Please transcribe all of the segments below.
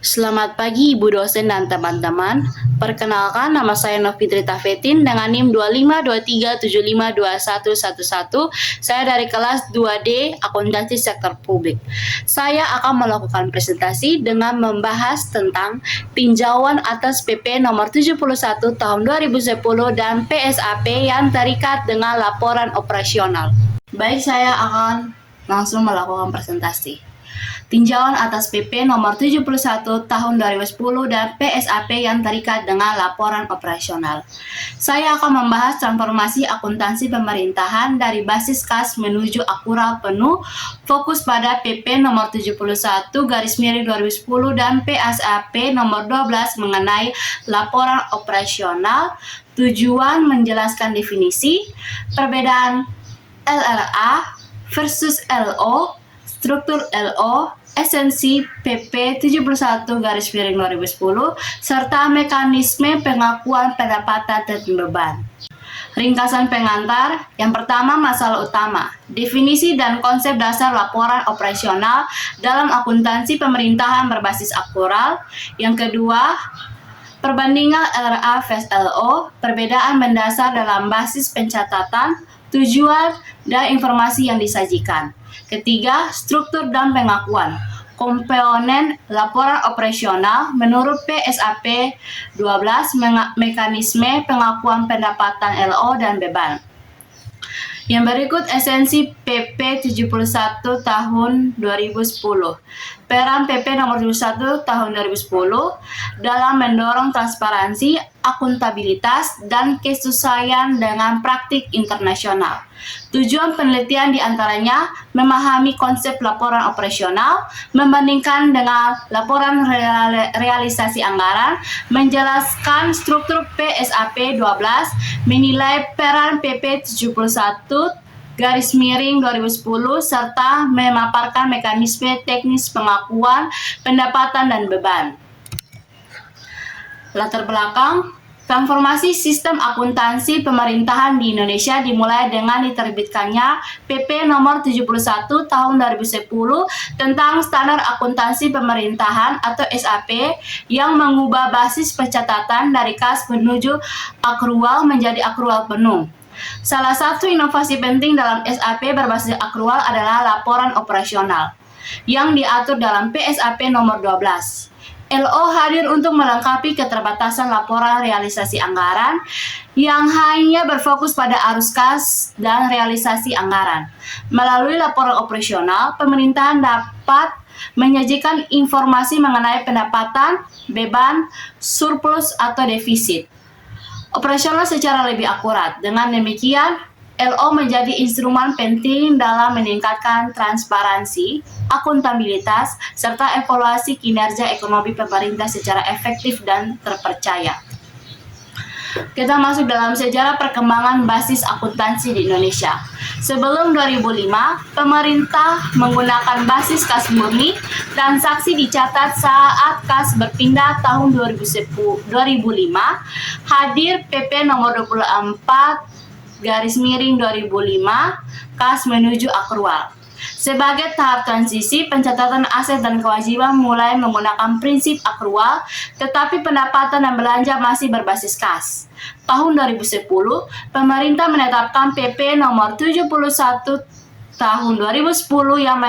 Selamat pagi Ibu dosen dan teman-teman. Perkenalkan, nama saya Novitri Tafetin dengan NIM 2523752111. Saya dari kelas 2D Akuntansi Sektor Publik. Saya akan melakukan presentasi dengan membahas tentang tinjauan atas PP nomor 71 tahun 2010 dan PSAP yang terikat dengan laporan operasional. Baik, saya akan langsung melakukan presentasi. Tinjauan atas PP nomor 71 tahun 2010 dan PSAP yang terikat dengan laporan operasional. Saya akan membahas transformasi akuntansi pemerintahan dari basis kas menuju akural penuh, fokus pada PP nomor 71/2010 dan PSAP nomor 12 mengenai laporan operasional, tujuan menjelaskan definisi, perbedaan LLA versus LO, struktur LO, esensi PP 71/2010, serta mekanisme pengakuan pendapatan dan beban. Ringkasan pengantar, yang pertama masalah utama, definisi dan konsep dasar laporan operasional dalam akuntansi pemerintahan berbasis akural. Yang kedua, perbandingan LRA vs LO, perbedaan mendasar dalam basis pencatatan, tujuan, dan informasi yang disajikan. Ketiga, struktur dan pengakuan. Komponen laporan operasional menurut PSAP 12, mekanisme pengakuan pendapatan LO dan beban. Yang berikut esensi PP 71 tahun 2010. Peran PP nomor 71 tahun 2010 dalam mendorong transparansi, akuntabilitas, dan kesesuaian dengan praktik internasional. Tujuan penelitian diantaranya memahami konsep laporan operasional, membandingkan dengan laporan realisasi anggaran, menjelaskan struktur PSAP 12, menilai peran PP 71/2010 serta memaparkan mekanisme teknis pengakuan pendapatan dan beban. Latar belakang, transformasi sistem akuntansi pemerintahan di Indonesia dimulai dengan diterbitkannya PP nomor 71 tahun 2010 tentang standar akuntansi pemerintahan atau SAP yang mengubah basis pencatatan dari kas menuju akrual menjadi akrual penuh. Salah satu inovasi penting dalam SAP berbasis akrual adalah laporan operasional yang diatur dalam PSAP nomor 12. LO hadir untuk melengkapi keterbatasan laporan realisasi anggaran yang hanya berfokus pada arus kas dan realisasi anggaran. Melalui laporan operasional, pemerintahan dapat menyajikan informasi mengenai pendapatan, beban, surplus, atau defisit operasional secara lebih akurat. Dengan demikian, LO menjadi instrumen penting dalam meningkatkan transparansi, akuntabilitas, serta evaluasi kinerja ekonomi pemerintah secara efektif dan terpercaya. Kita masuk dalam sejarah perkembangan basis akuntansi di Indonesia. Sebelum 2005, pemerintah menggunakan basis kas murni. Transaksi dicatat saat kas berpindah tahun 2005. Hadir PP nomor 24/2005, kas menuju akrual. Sebagai tahap transisi, pencatatan aset dan kewajiban mulai menggunakan prinsip akrual, tetapi pendapatan dan belanja masih berbasis kas. Tahun 2010, pemerintah menetapkan PP nomor 71 tahun 2010 yang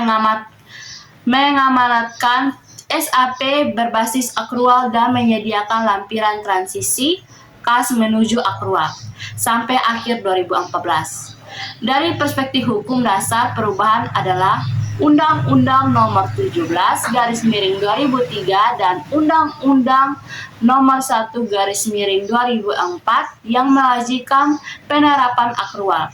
mengamanatkan SAP berbasis akrual dan menyediakan lampiran transisi kas menuju akrual sampai akhir 2014. Dari perspektif hukum dasar, perubahan adalah Undang-Undang Nomor 17/2003 dan Undang-Undang Nomor 1/2004 yang mewajibkan penerapan akrual.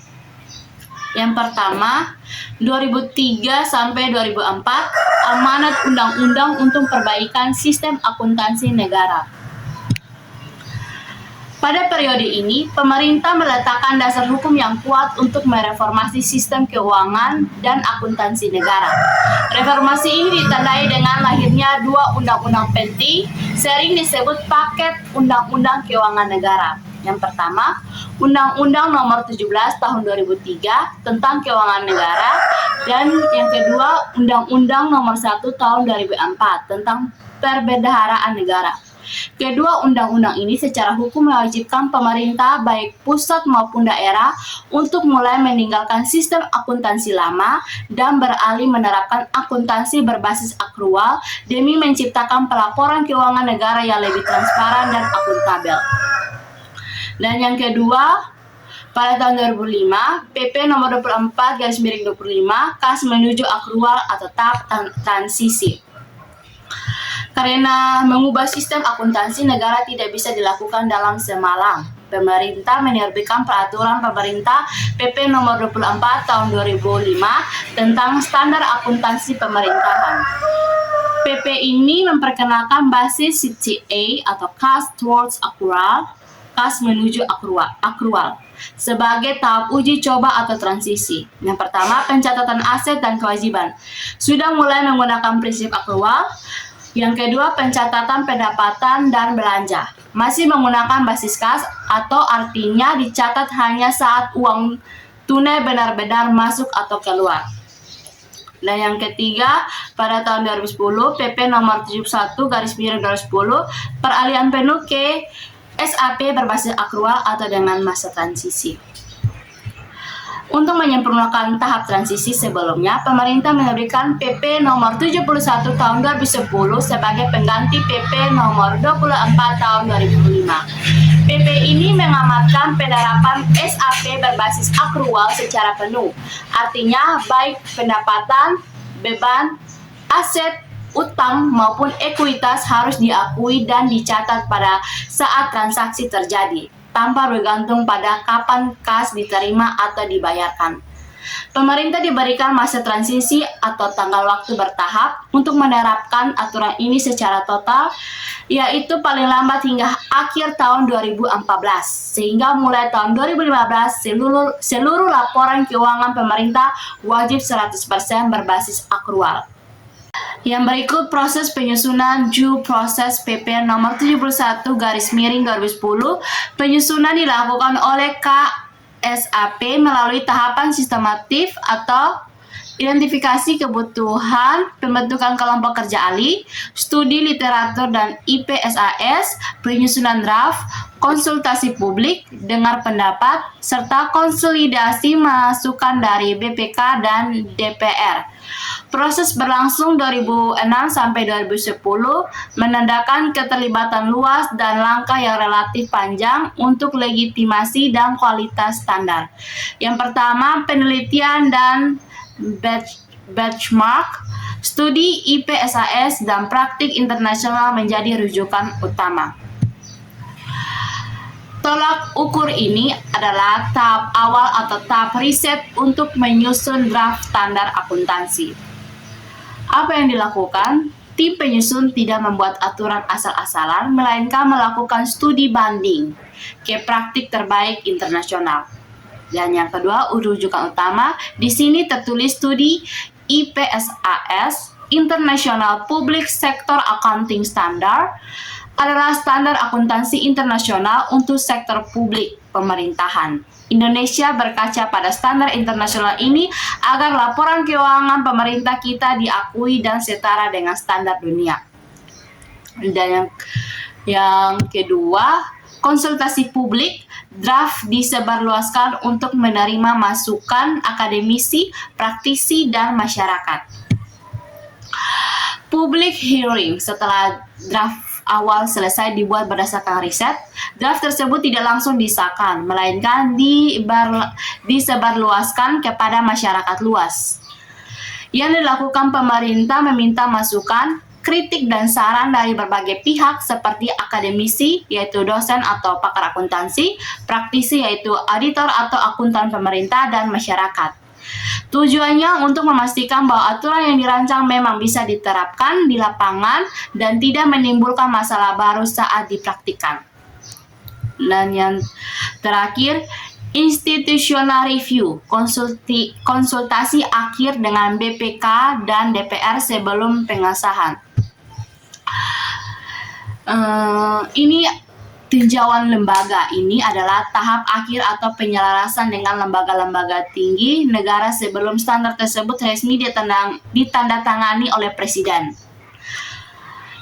Yang pertama, 2003 sampai 2004, amanat undang-undang untuk perbaikan sistem akuntansi negara. Pada periode ini, pemerintah meletakkan dasar hukum yang kuat untuk mereformasi sistem keuangan dan akuntansi negara. Reformasi ini ditandai dengan lahirnya dua undang-undang penting, sering disebut paket Undang-Undang Keuangan Negara. Yang pertama, Undang-Undang Nomor 17 Tahun 2003 tentang Keuangan Negara, dan yang kedua, Undang-Undang Nomor 1 Tahun 2004 tentang Perbendaharaan Negara. Kedua undang-undang ini secara hukum mewajibkan pemerintah baik pusat maupun daerah untuk mulai meninggalkan sistem akuntansi lama dan beralih menerapkan akuntansi berbasis akrual demi menciptakan pelaporan keuangan negara yang lebih transparan dan akuntabel. Dan yang kedua, pada tahun 2005, PP nomor 24/25 KAS menuju akrual atau tahap transisi. Karena mengubah sistem akuntansi negara tidak bisa dilakukan dalam semalam, pemerintah menerbitkan peraturan pemerintah PP nomor 24 tahun 2005 tentang standar akuntansi pemerintahan. PP ini memperkenalkan basis CTA atau Cost Towards Accrual, KAS menuju akrual sebagai tahap uji coba atau transisi. Yang pertama, pencatatan aset dan kewajiban sudah mulai menggunakan prinsip akrual. Yang kedua, pencatatan pendapatan dan belanja masih menggunakan basis kas, atau artinya dicatat hanya saat uang tunai benar-benar masuk atau keluar. Dan yang ketiga, pada tahun 2010, PP nomor 71/2010 peralihan penuh ke SAP berbasis akrual atau dengan masa transisi. Untuk menyempurnakan tahap transisi sebelumnya, pemerintah menerbitkan PP nomor 71 tahun 2010 sebagai pengganti PP nomor 24 tahun 2005. PP ini mengamatkan penerapan SAP berbasis akrual secara penuh. Artinya baik pendapatan, beban, aset, utang maupun ekuitas harus diakui dan dicatat pada saat transaksi terjadi, tanpa bergantung pada kapan kas diterima atau dibayarkan. Pemerintah diberikan masa transisi atau tanggal waktu bertahap untuk menerapkan aturan ini secara total, yaitu paling lambat hingga akhir tahun 2014, sehingga mulai tahun 2015 seluruh laporan keuangan pemerintah wajib 100% berbasis akrual. Yang berikut proses penyusunan due process PP nomor 71/2010. Penyusunan dilakukan oleh KSAP melalui tahapan sistematif atau identifikasi kebutuhan, pembentukan kelompok kerja ahli, studi literatur dan IPSAS, penyusunan draft, konsultasi publik, dengar pendapat, serta konsolidasi masukan dari BPK dan DPR. Proses berlangsung 2006 sampai 2010, menandakan keterlibatan luas dan langkah yang relatif panjang untuk legitimasi dan kualitas standar. Yang pertama, penelitian dan benchmark, studi IPSAS dan praktik internasional menjadi rujukan utama. Tolak ukur ini adalah tahap awal atau tahap riset untuk menyusun draft standar akuntansi. Apa yang dilakukan? Tim penyusun tidak membuat aturan asal-asalan, melainkan melakukan studi banding ke praktik terbaik internasional. Dan yang kedua, rujukan utama, di sini tertulis studi IPSAS, International Public Sector Accounting Standard, adalah standar akuntansi internasional untuk sektor publik pemerintahan. Indonesia berkaca pada standar internasional ini agar laporan keuangan pemerintah kita diakui dan setara dengan standar dunia. Dan yang kedua, konsultasi publik, draft disebarluaskan untuk menerima masukan akademisi, praktisi, dan masyarakat. Public hearing, setelah draft awal selesai dibuat berdasarkan riset, draft tersebut tidak langsung disahkan, melainkan disebarluaskan kepada masyarakat luas. Yang dilakukan pemerintah meminta masukan, kritik dan saran dari berbagai pihak seperti akademisi, yaitu dosen atau pakar akuntansi, praktisi yaitu auditor atau akuntan pemerintah, dan masyarakat. Tujuannya untuk memastikan bahwa aturan yang dirancang memang bisa diterapkan di lapangan dan tidak menimbulkan masalah baru saat dipraktikkan. Dan yang terakhir, institutional review, konsultasi akhir dengan BPK dan DPR sebelum pengesahan. Ini Tinjauan lembaga ini adalah tahap akhir atau penyelarasan dengan lembaga-lembaga tinggi negara sebelum standar tersebut resmi ditandatangani oleh Presiden.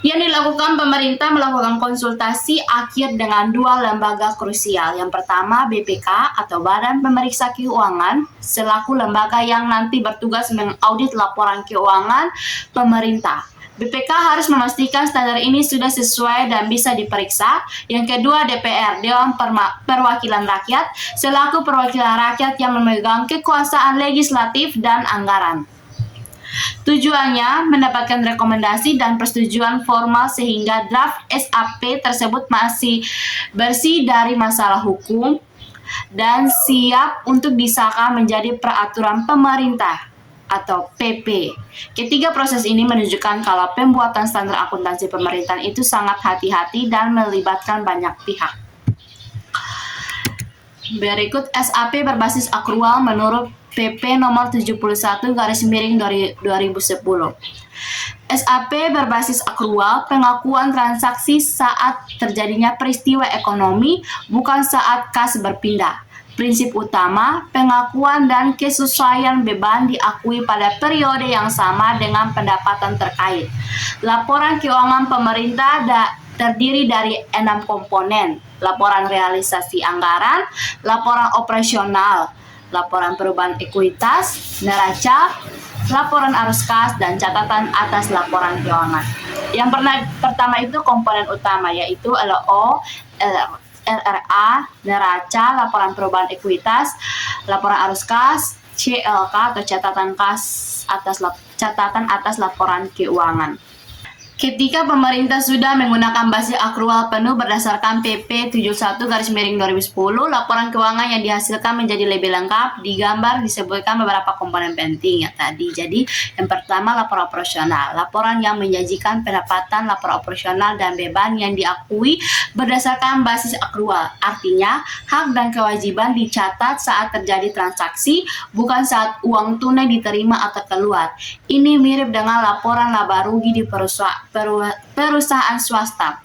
Yang dilakukan pemerintah melakukan konsultasi akhir dengan dua lembaga krusial. Yang pertama BPK atau Badan Pemeriksa Keuangan selaku lembaga yang nanti bertugas mengaudit laporan keuangan pemerintah. BPK harus memastikan standar ini sudah sesuai dan bisa diperiksa. Yang kedua DPR, Dewan Perwakilan Rakyat, selaku perwakilan rakyat yang memegang kekuasaan legislatif dan anggaran. Tujuannya mendapatkan rekomendasi dan persetujuan formal sehingga draft SAP tersebut masih bersih dari masalah hukum dan siap untuk disahkan menjadi peraturan pemerintah atau PP. Ketiga proses ini menunjukkan kalau pembuatan standar akuntansi pemerintahan itu sangat hati-hati dan melibatkan banyak pihak. Berikut SAP berbasis akrual menurut PP nomor 71/2010. SAP berbasis akrual pengakuan transaksi saat terjadinya peristiwa ekonomi, bukan saat kas berpindah. Prinsip utama, pengakuan dan kesesuaian beban diakui pada periode yang sama dengan pendapatan terkait. Laporan keuangan pemerintah terdiri dari 6 komponen: laporan realisasi anggaran, laporan operasional, laporan perubahan ekuitas, neraca, laporan arus kas, dan catatan atas laporan keuangan. Yang pertama itu komponen utama, yaitu LO, LRA, neraca, laporan perubahan ekuitas, laporan arus kas, CLK atau catatan atas laporan keuangan. Ketika pemerintah sudah menggunakan basis akrual penuh berdasarkan PP 71/2010, laporan keuangan yang dihasilkan menjadi lebih lengkap. Di gambar disebutkan beberapa komponen penting ya tadi. Jadi, yang pertama laporan operasional. Laporan yang menjanjikan pendapatan, laporan operasional dan beban yang diakui berdasarkan basis akrual. Artinya, hak dan kewajiban dicatat saat terjadi transaksi, bukan saat uang tunai diterima atau keluar. Ini mirip dengan laporan laba rugi di perusahaan swasta.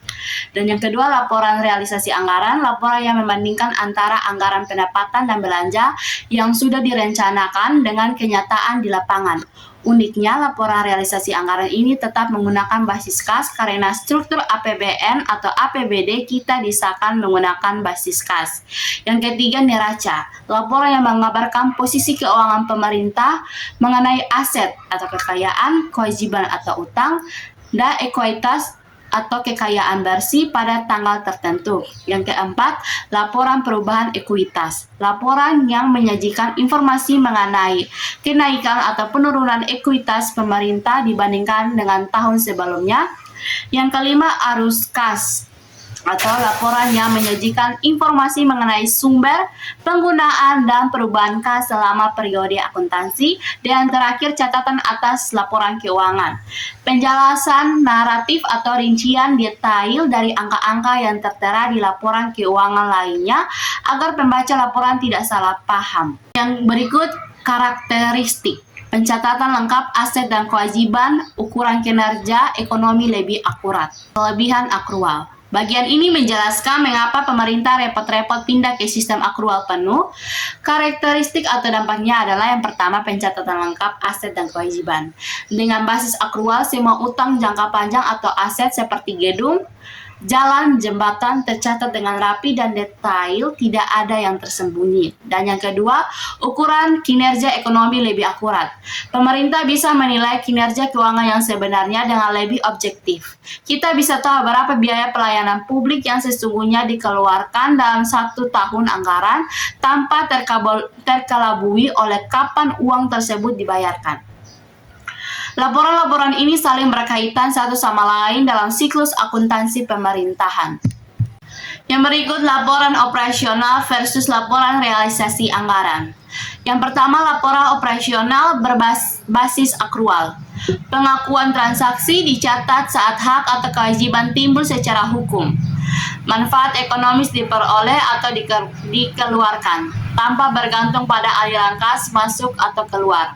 Dan yang kedua, laporan realisasi anggaran, laporan yang membandingkan antara anggaran pendapatan dan belanja yang sudah direncanakan dengan kenyataan di lapangan. Uniknya, laporan realisasi anggaran ini tetap menggunakan basis kas karena struktur APBN atau APBD kita disahkan menggunakan basis kas. Yang ketiga, neraca, laporan yang mengabarkan posisi keuangan pemerintah mengenai aset atau kekayaan, kewajiban atau utang, dan ekuitas atau kekayaan bersih pada tanggal tertentu. Yang keempat, laporan perubahan ekuitas, laporan yang menyajikan informasi mengenai kenaikan atau penurunan ekuitas pemerintah dibandingkan dengan tahun sebelumnya. Yang kelima, arus kas atau laporan yang menyajikan informasi mengenai sumber, penggunaan, dan perubahan kas selama periode akuntansi. Dan terakhir, catatan atas laporan keuangan, penjelasan naratif atau rincian detail dari angka-angka yang tertera di laporan keuangan lainnya agar pembaca laporan tidak salah paham. Yang berikut karakteristik pencatatan lengkap aset dan kewajiban, ukuran kinerja ekonomi lebih akurat. Kelebihan akrual. Bagian ini menjelaskan mengapa pemerintah repot-repot pindah ke sistem akrual penuh. Karakteristik atau dampaknya adalah yang pertama, pencatatan lengkap aset dan kewajiban. Dengan basis akrual, semua utang jangka panjang atau aset seperti gedung, jalan, jembatan tercatat dengan rapi dan detail, tidak ada yang tersembunyi. Dan yang kedua, ukuran kinerja ekonomi lebih akurat. Pemerintah bisa menilai kinerja keuangan yang sebenarnya dengan lebih objektif. Kita bisa tahu berapa biaya pelayanan publik yang sesungguhnya dikeluarkan dalam 1 tahun anggaran tanpa terkelabui oleh kapan uang tersebut dibayarkan. Laporan-laporan ini saling berkaitan satu sama lain dalam siklus akuntansi pemerintahan. Yang berikut, laporan operasional versus laporan realisasi anggaran. Yang pertama, laporan operasional berbasis akrual. Pengakuan transaksi dicatat saat hak atau kewajiban timbul secara hukum. Manfaat ekonomis diperoleh atau dikeluarkan tanpa bergantung pada aliran kas masuk atau keluar.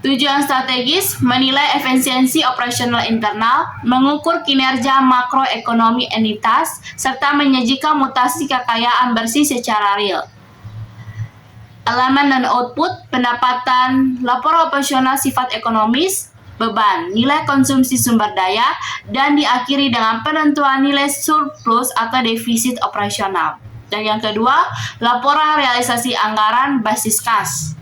Tujuan strategis menilai efisiensi operasional internal, mengukur kinerja makroekonomi entitas, serta menyajikan mutasi kekayaan bersih secara real. Elemen dan output, pendapatan, laporan operasional sifat ekonomis, beban, nilai konsumsi sumber daya, dan diakhiri dengan penentuan nilai surplus atau defisit operasional. Dan yang kedua, laporan realisasi anggaran basis kas.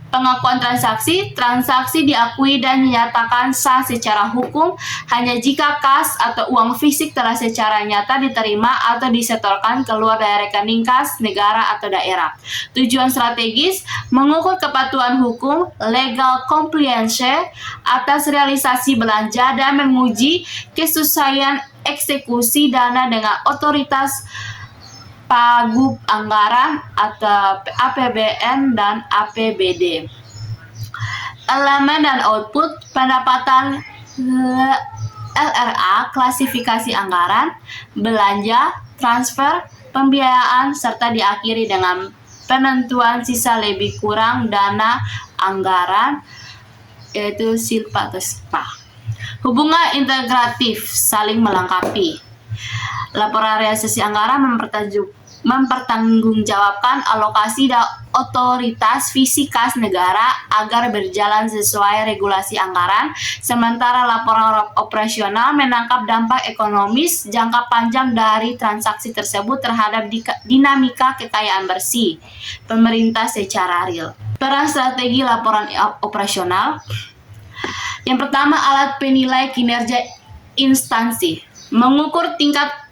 Pengakuan transaksi diakui dan dinyatakan sah secara hukum hanya jika kas atau uang fisik telah secara nyata diterima atau disetorkan keluar dari rekening kas negara atau daerah. Tujuan strategis mengukur kepatuhan hukum legal compliance atas realisasi belanja dan menguji kesesuaian eksekusi dana dengan otoritas Pagub Anggaran atau APBN dan APBD. Elemen dan output, pendapatan LRA, klasifikasi anggaran, belanja, transfer, pembiayaan, serta diakhiri dengan penentuan sisa lebih kurang dana anggaran, yaitu SILPA atau SPA. Hubungan integratif, saling melengkapi. Laporan realisasi anggaran mempertanggungjawabkan alokasi dan otoritas visi kas negara agar berjalan sesuai regulasi anggaran, sementara laporan operasional menangkap dampak ekonomis jangka panjang dari transaksi tersebut terhadap dinamika kekayaan bersih pemerintah secara real. Peran strategi laporan operasional. Yang pertama, alat penilai kinerja instansi, mengukur tingkat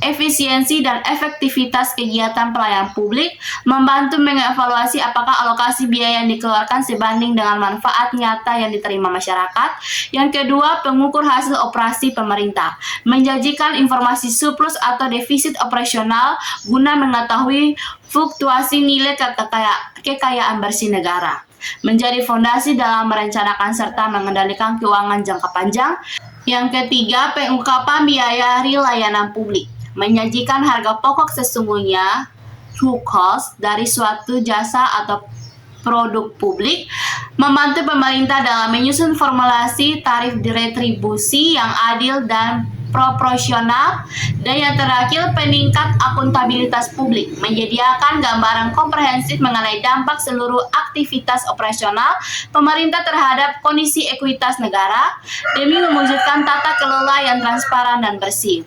efisiensi dan efektivitas kegiatan pelayanan publik, membantu mengevaluasi apakah alokasi biaya yang dikeluarkan sebanding dengan manfaat nyata yang diterima masyarakat. Yang kedua, pengukur hasil operasi pemerintah, menjanjikan informasi surplus atau defisit operasional guna mengetahui fluktuasi nilai kekayaan bersih negara, menjadi fondasi dalam merencanakan serta mengendalikan keuangan jangka panjang. Yang ketiga, pengungkapan biaya real layanan publik, menyajikan harga pokok sesungguhnya true cost dari suatu jasa atau produk publik, membantu pemerintah dalam menyusun formulasi tarif retribusi yang adil dan proporsional. Dan yang terakhir, peningkat akuntabilitas publik, menyediakan gambaran komprehensif mengenai dampak seluruh aktivitas operasional pemerintah terhadap kondisi ekuitas negara demi mewujudkan tata kelola yang transparan dan bersih.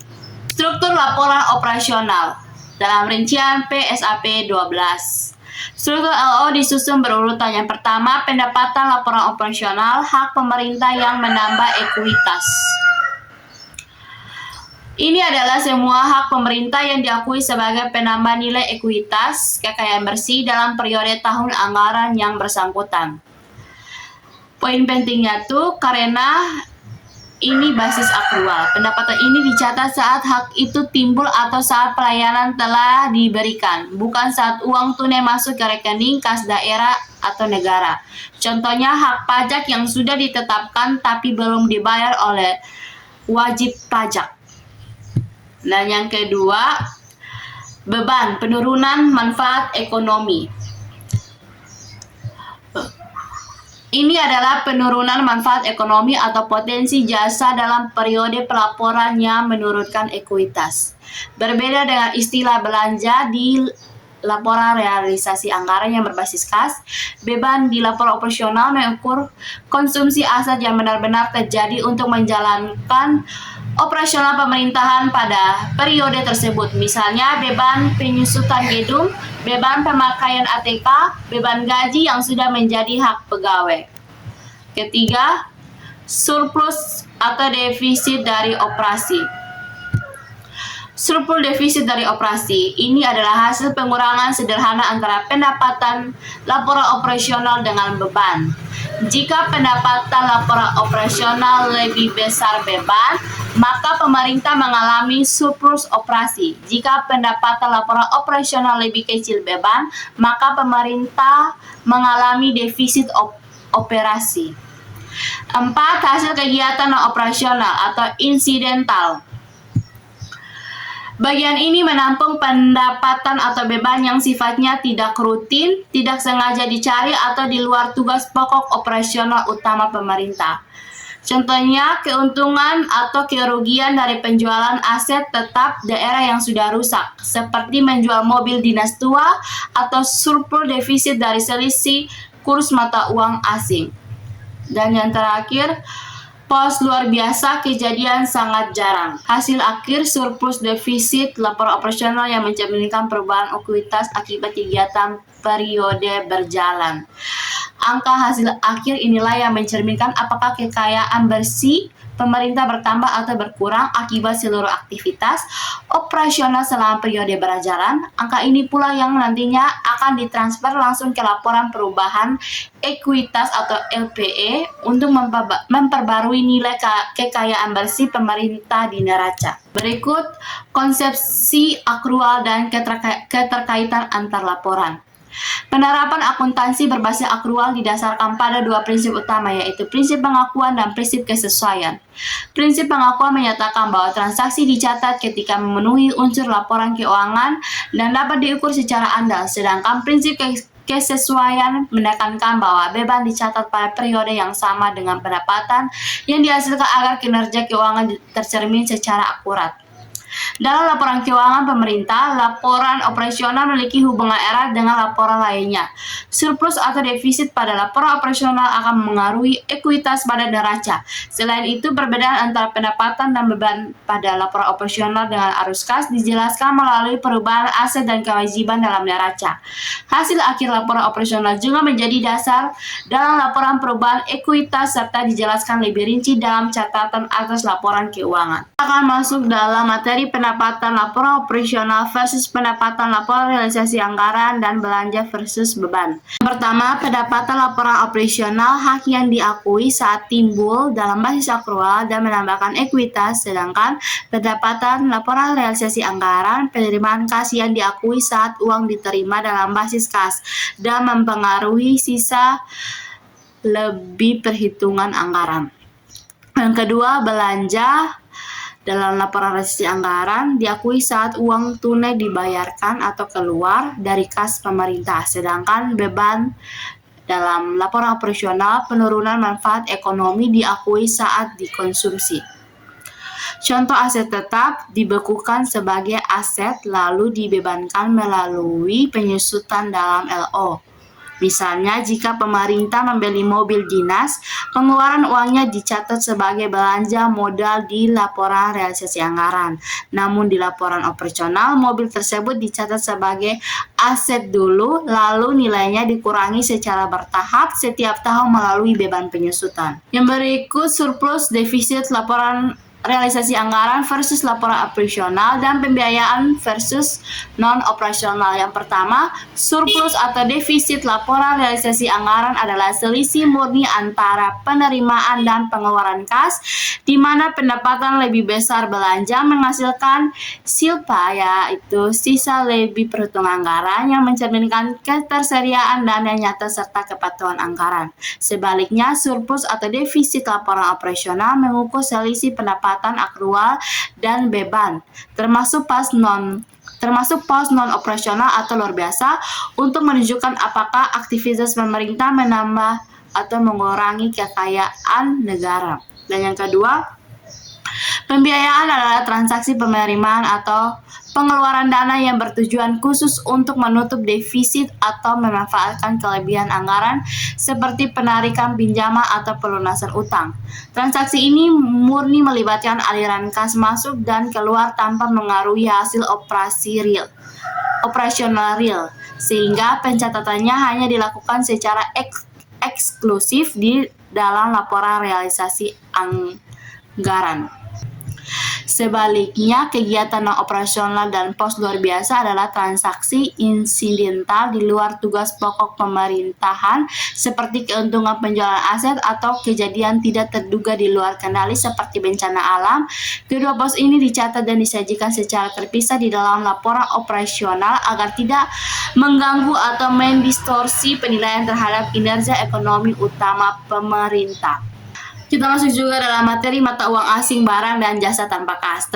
Struktur laporan operasional dalam rincian PSAP 12. Struktur LO disusun berurutan. Yang pertama, pendapatan laporan operasional, hak pemerintah yang menambah ekuitas. Ini adalah semua hak pemerintah yang diakui sebagai penambah nilai ekuitas kekayaan bersih dalam periode tahun anggaran yang bersangkutan. Poin pentingnya tuh karena ini basis akrual. Pendapatan ini dicatat saat hak itu timbul atau saat pelayanan telah diberikan, bukan saat uang tunai masuk ke rekening kas daerah atau negara. Contohnya hak pajak yang sudah ditetapkan tapi belum dibayar oleh wajib pajak. Dan yang kedua, beban penurunan manfaat ekonomi. Ini adalah penurunan manfaat ekonomi atau potensi jasa dalam periode pelaporan yang menurunkan ekuitas. Berbeda dengan istilah belanja di laporan realisasi anggaran yang berbasis kas, beban di laporan operasional mengukur konsumsi aset yang benar-benar terjadi untuk menjalankan operasional pemerintahan pada periode tersebut. Misalnya beban penyusutan gedung, beban pemakaian ATK, beban gaji yang sudah menjadi hak pegawai. Ketiga, surplus atau defisit dari operasi. Surplus defisit dari operasi ini adalah hasil pengurangan sederhana antara pendapatan laporan operasional dengan beban. Jika pendapatan laporan operasional lebih besar beban, maka pemerintah mengalami surplus operasi. Jika pendapatan laporan operasional lebih kecil beban, maka pemerintah mengalami defisit operasi. 4. Hasil kegiatan non operasional atau insidental. Bagian ini menampung pendapatan atau beban yang sifatnya tidak rutin, tidak sengaja dicari, atau di luar tugas pokok operasional utama pemerintah. Contohnya, keuntungan atau kerugian dari penjualan aset tetap daerah yang sudah rusak, seperti menjual mobil dinas tua atau surplus defisit dari selisih kurs mata uang asing. Dan yang terakhir, pos luar biasa kejadian sangat jarang. Hasil akhir surplus defisit laporan operasional yang mencerminkan perubahan ekuitas akibat kegiatan periode berjalan. Angka hasil akhir inilah yang mencerminkan apakah kekayaan bersih pemerintah bertambah atau berkurang akibat seluruh aktivitas operasional selama periode berjalan. Angka ini pula yang nantinya akan ditransfer langsung ke laporan perubahan ekuitas atau LPE untuk memperbarui nilai kekayaan bersih pemerintah di neraca. Berikut konsepsi akrual dan keterkaitan antar laporan. Penerapan akuntansi berbasis akrual didasarkan pada dua prinsip utama, yaitu prinsip pengakuan dan prinsip kesesuaian. Prinsip pengakuan menyatakan bahwa transaksi dicatat ketika memenuhi unsur laporan keuangan dan dapat diukur secara andal, sedangkan prinsip kesesuaian menekankan bahwa beban dicatat pada periode yang sama dengan pendapatan yang dihasilkan agar kinerja keuangan tercermin secara akurat. Dalam laporan keuangan pemerintah, laporan operasional memiliki hubungan erat dengan laporan lainnya. Surplus atau defisit pada laporan operasional akan mengaruhi ekuitas pada neraca. Selain itu, perbedaan antara pendapatan dan beban pada laporan operasional dengan arus kas dijelaskan melalui perubahan aset dan kewajiban dalam neraca. Hasil akhir laporan operasional juga menjadi dasar dalam laporan perubahan ekuitas serta dijelaskan lebih rinci dalam catatan atas laporan keuangan. Akan masuk dalam materi pendapatan laporan operasional versus pendapatan laporan realisasi anggaran dan belanja versus beban. Pertama, pendapatan laporan operasional hak yang diakui saat timbul dalam basis akrual dan menambahkan ekuitas, sedangkan pendapatan laporan realisasi anggaran penerimaan kas yang diakui saat uang diterima dalam basis kas dan mempengaruhi sisa lebih perhitungan anggaran. Yang kedua, belanja dalam laporan realisasi anggaran diakui saat uang tunai dibayarkan atau keluar dari kas pemerintah, sedangkan beban dalam laporan operasional penurunan manfaat ekonomi diakui saat dikonsumsi. Contoh aset tetap dibekukan sebagai aset lalu dibebankan melalui penyusutan dalam LO. Misalnya, jika pemerintah membeli mobil dinas, pengeluaran uangnya dicatat sebagai belanja modal di laporan realisasi anggaran. Namun di laporan operasional, mobil tersebut dicatat sebagai aset dulu, lalu nilainya dikurangi secara bertahap setiap tahun melalui beban penyusutan. Yang berikut surplus defisit laporan realisasi anggaran versus laporan operasional dan pembiayaan versus non-operasional. Yang pertama, surplus atau defisit laporan realisasi anggaran adalah selisih murni antara penerimaan dan pengeluaran kas, di mana pendapatan lebih besar belanja menghasilkan silpa, yaitu sisa lebih perhitungan anggaran yang mencerminkan ketersediaan dana nyata serta kepatuhan anggaran. Sebaliknya, surplus atau defisit laporan operasional mengukur selisih pendapatan akrual dan beban, termasuk pos non operasional atau luar biasa, untuk menunjukkan apakah aktivitas pemerintah menambah atau mengurangi kekayaan negara. Dan yang kedua, pembiayaan adalah transaksi penerimaan atau pengeluaran dana yang bertujuan khusus untuk menutup defisit atau memanfaatkan kelebihan anggaran seperti penarikan pinjaman atau pelunasan utang. Transaksi ini murni melibatkan aliran kas masuk dan keluar tanpa mengaruhi hasil operasional real, sehingga pencatatannya hanya dilakukan secara eksklusif di dalam laporan realisasi anggaran. Sebaliknya, kegiatan non-operasional dan pos luar biasa adalah transaksi insidental di luar tugas pokok pemerintahan seperti keuntungan penjualan aset atau kejadian tidak terduga di luar kendali seperti bencana alam. Kedua pos ini dicatat dan disajikan secara terpisah di dalam laporan operasional agar tidak mengganggu atau mendistorsi penilaian terhadap kinerja ekonomi utama pemerintah. Kita masuk juga dalam materi mata uang asing, barang dan jasa tanpa kas.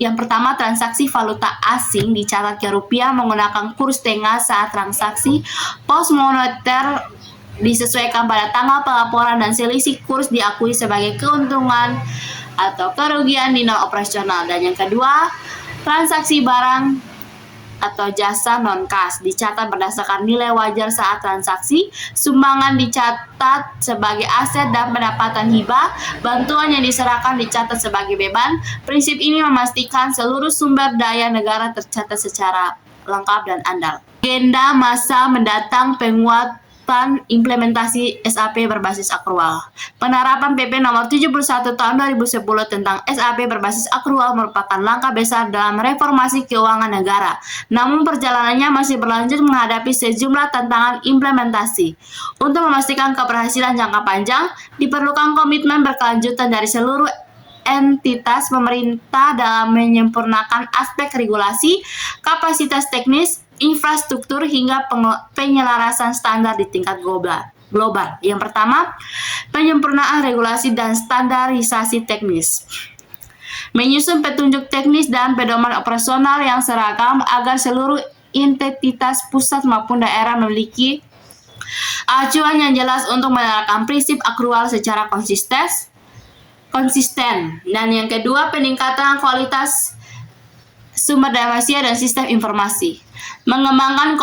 Yang pertama, transaksi valuta asing dicatat ke rupiah menggunakan kurs tengah saat transaksi pos moneter disesuaikan pada tanggal pelaporan dan selisih kurs diakui sebagai keuntungan atau kerugian di non operasional. Dan yang kedua, transaksi barang atau jasa non-kas dicatat berdasarkan nilai wajar saat transaksi, sumbangan dicatat sebagai aset dan pendapatan hibah, bantuan yang diserahkan dicatat sebagai beban. Prinsip ini memastikan seluruh sumber daya negara tercatat secara lengkap dan andal. Agenda masa mendatang penguatan implementasi SAP berbasis akrual. Penerapan PP nomor 71 tahun 2010 tentang SAP berbasis akrual merupakan langkah besar dalam reformasi keuangan negara. Namun perjalanannya masih berlanjut menghadapi sejumlah tantangan implementasi. Untuk memastikan keberhasilan jangka panjang, diperlukan komitmen berkelanjutan dari seluruh entitas pemerintah dalam menyempurnakan aspek regulasi, kapasitas teknis, infrastruktur hingga penyelarasan standar di tingkat global. Yang pertama, penyempurnaan regulasi dan standarisasi teknis. Menyusun petunjuk teknis dan pedoman operasional yang seragam agar seluruh entitas pusat maupun daerah memiliki acuan yang jelas untuk menerapkan prinsip akrual secara konsisten. Dan yang kedua, peningkatan kualitas sumber daya manusia dan sistem informasi. Mengembangkan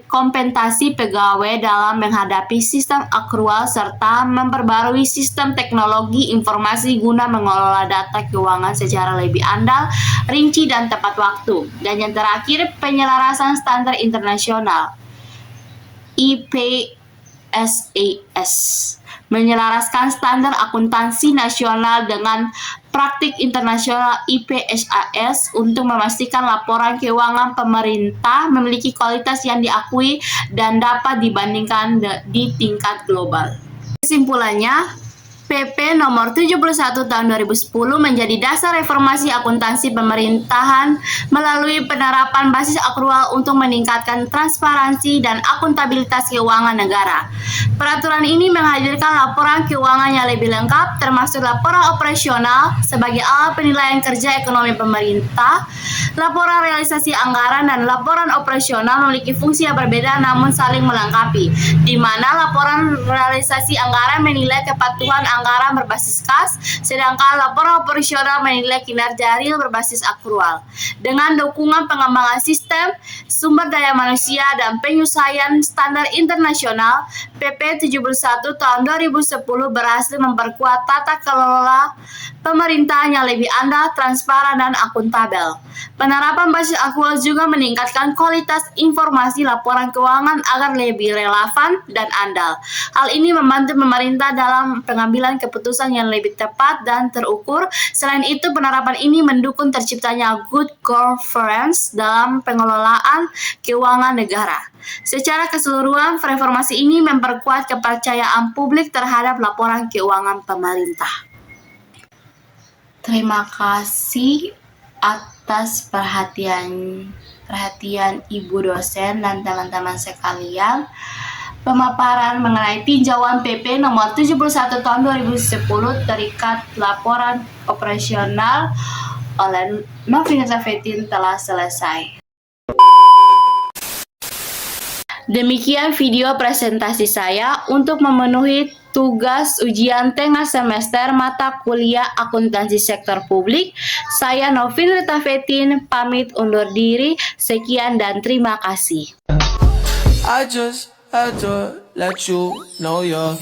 kompetisi pegawai dalam menghadapi sistem akrual serta memperbarui sistem teknologi informasi guna mengelola data keuangan secara lebih andal, rinci, dan tepat waktu. Dan yang terakhir, penyelarasan standar internasional IPSAS, menyelaraskan standar akuntansi nasional dengan praktik internasional IPSAS untuk memastikan laporan keuangan pemerintah memiliki kualitas yang diakui dan dapat dibandingkan di tingkat global. Kesimpulannya, PP nomor 71 tahun 2010 menjadi dasar reformasi akuntansi pemerintahan melalui penerapan basis akrual untuk meningkatkan transparansi dan akuntabilitas keuangan negara. Peraturan ini menghadirkan laporan keuangan yang lebih lengkap, termasuk laporan operasional sebagai alat penilaian kerja ekonomi pemerintah. Laporan realisasi anggaran dan laporan operasional memiliki fungsi yang berbeda namun saling melengkapi, di mana laporan realisasi anggaran menilai kepatuhan anggaran berbasis kas, sedangkan laporan operasional menilai kinerja real berbasis akrual. Dengan dukungan pengembangan sistem, sumber daya manusia, dan penyusunan standar internasional, PP 71 tahun 2010 berhasil memperkuat tata kelola pemerintahan yang lebih andal, transparan, dan akuntabel. Penerapan basis akrual juga meningkatkan kualitas informasi laporan keuangan agar lebih relevan dan andal. Hal ini membantu pemerintah dalam pengambilan keputusan yang lebih tepat dan terukur. Selain itu, penerapan ini mendukung terciptanya good governance dalam pengelolaan keuangan negara. Secara keseluruhan, reformasi ini memperkuat kepercayaan publik terhadap laporan keuangan pemerintah. Terima kasih atas perhatian Ibu dosen dan teman-teman sekalian. Pemaparan mengenai tinjauan PP nomor 71 tahun 2010 terikat laporan operasional oleh Novinita Fetin telah selesai. Demikian video presentasi saya untuk memenuhi tugas ujian tengah semester mata kuliah akuntansi sektor publik. Saya Novinita Fetin pamit undur diri. Sekian dan terima kasih. I just had to let you know you're